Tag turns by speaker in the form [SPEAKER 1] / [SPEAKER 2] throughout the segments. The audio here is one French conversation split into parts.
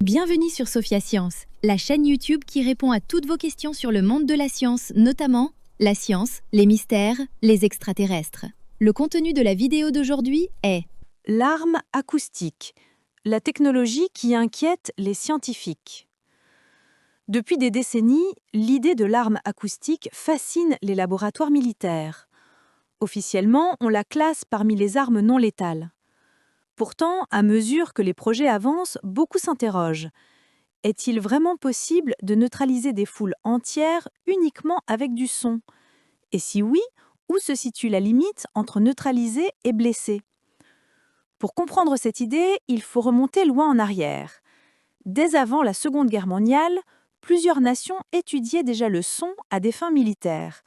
[SPEAKER 1] Bienvenue sur Sophia Science, la chaîne YouTube qui répond à toutes vos questions sur le monde de la science, notamment la science, les mystères, les extraterrestres. Le contenu de la vidéo d'aujourd'hui est
[SPEAKER 2] L'arme acoustique, la technologie qui inquiète les scientifiques. Depuis des décennies, l'idée de l'arme acoustique fascine les laboratoires militaires. Officiellement, on la classe parmi les armes non létales. Pourtant, à mesure que les projets avancent, beaucoup s'interrogent. Est-il vraiment possible de neutraliser des foules entières uniquement avec du son? Et si oui, où se situe la limite entre neutraliser et blesser? Pour comprendre cette idée, il faut remonter loin en arrière. Dès avant la Seconde Guerre mondiale, plusieurs nations étudiaient déjà le son à des fins militaires.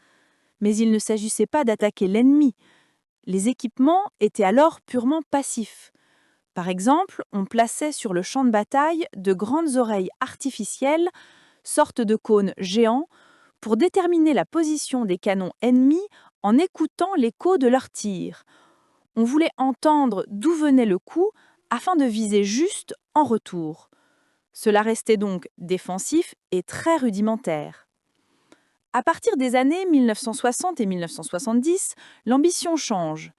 [SPEAKER 2] Mais il ne s'agissait pas d'attaquer l'ennemi. Les équipements étaient alors purement passifs. Par exemple, on plaçait sur le champ de bataille de grandes oreilles artificielles, sortes de cônes géants, pour déterminer la position des canons ennemis en écoutant l'écho de leurs tirs. On voulait entendre d'où venait le coup afin de viser juste en retour. Cela restait donc défensif et très rudimentaire. À partir des années 1960 et 1970, l'ambition change.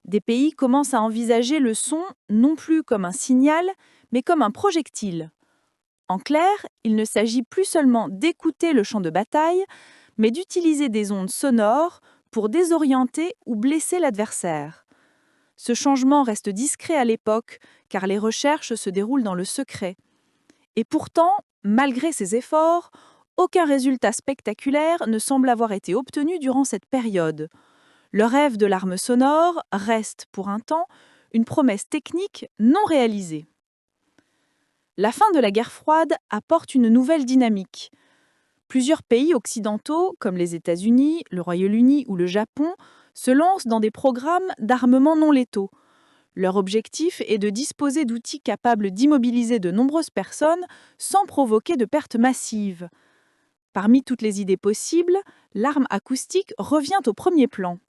[SPEAKER 2] Des pays commencent à envisager le son non plus comme un signal, mais comme un projectile. En clair, il ne s'agit plus seulement d'écouter le champ de bataille, mais d'utiliser des ondes sonores pour désorienter ou blesser l'adversaire. Ce changement reste discret à l'époque, car les recherches se déroulent dans le secret. Et pourtant, malgré ces efforts, aucun résultat spectaculaire ne semble avoir été obtenu durant cette période. Le rêve de l'arme sonore reste, pour un temps, une promesse technique non réalisée. La fin de la guerre froide apporte une nouvelle dynamique. Plusieurs pays occidentaux, comme les États-Unis, le Royaume-Uni ou le Japon, se lancent dans des programmes d'armement non létaux. Leur objectif est de disposer d'outils capables d'immobiliser de nombreuses personnes sans provoquer de pertes massives. Parmi toutes les idées possibles, l'arme acoustique revient au premier plan.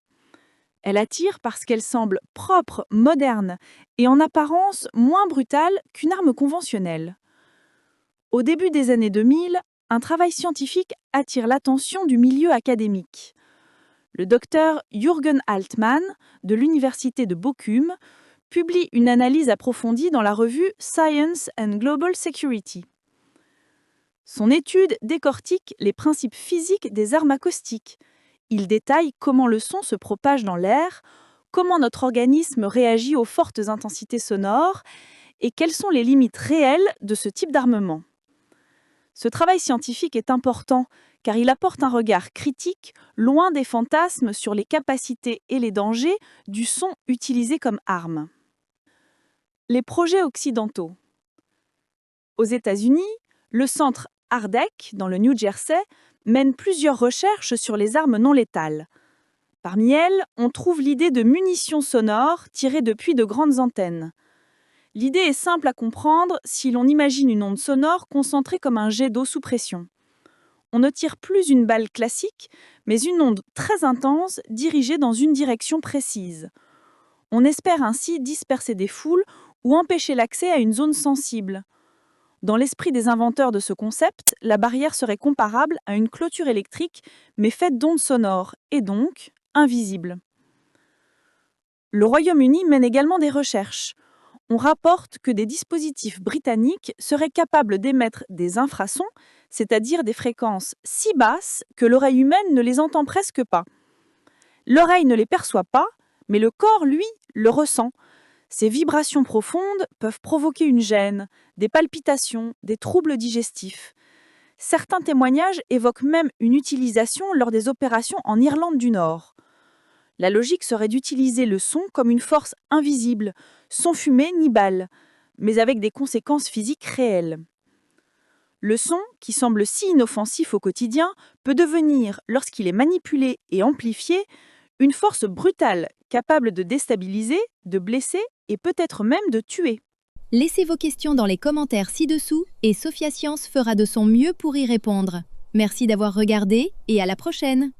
[SPEAKER 2] Elle attire parce qu'elle semble propre, moderne et en apparence moins brutale qu'une arme conventionnelle. Au début des années 2000, un travail scientifique attire l'attention du milieu académique. Le docteur Jürgen Altmann, de l'université de Bochum, publie une analyse approfondie dans la revue Science and Global Security. Son étude décortique les principes physiques des armes acoustiques. Il détaille comment le son se propage dans l'air, comment notre organisme réagit aux fortes intensités sonores et quelles sont les limites réelles de ce type d'armement. Ce travail scientifique est important car il apporte un regard critique loin des fantasmes sur les capacités et les dangers du son utilisé comme arme. Les projets occidentaux. Aux États-Unis, le centre Ardec, dans le New Jersey, mène plusieurs recherches sur les armes non létales. Parmi elles, on trouve l'idée de munitions sonores tirées depuis de grandes antennes. L'idée est simple à comprendre si l'on imagine une onde sonore concentrée comme un jet d'eau sous pression. On ne tire plus une balle classique, mais une onde très intense dirigée dans une direction précise. On espère ainsi disperser des foules ou empêcher l'accès à une zone sensible. Dans l'esprit des inventeurs de ce concept, la barrière serait comparable à une clôture électrique, mais faite d'ondes sonores, et donc invisible. Le Royaume-Uni mène également des recherches. On rapporte que des dispositifs britanniques seraient capables d'émettre des infrasons, c'est-à-dire des fréquences si basses que l'oreille humaine ne les entend presque pas. L'oreille ne les perçoit pas, mais le corps, lui, le ressent. Ces vibrations profondes peuvent provoquer une gêne, des palpitations, des troubles digestifs. Certains témoignages évoquent même une utilisation lors des opérations en Irlande du Nord. La logique serait d'utiliser le son comme une force invisible, sans fumée ni balle, mais avec des conséquences physiques réelles. Le son, qui semble si inoffensif au quotidien, peut devenir, lorsqu'il est manipulé et amplifié, une force brutale, capable de déstabiliser, de blesser et peut-être même de tuer.
[SPEAKER 1] Laissez vos questions dans les commentaires ci-dessous et Sophia Science fera de son mieux pour y répondre. Merci d'avoir regardé et à la prochaine!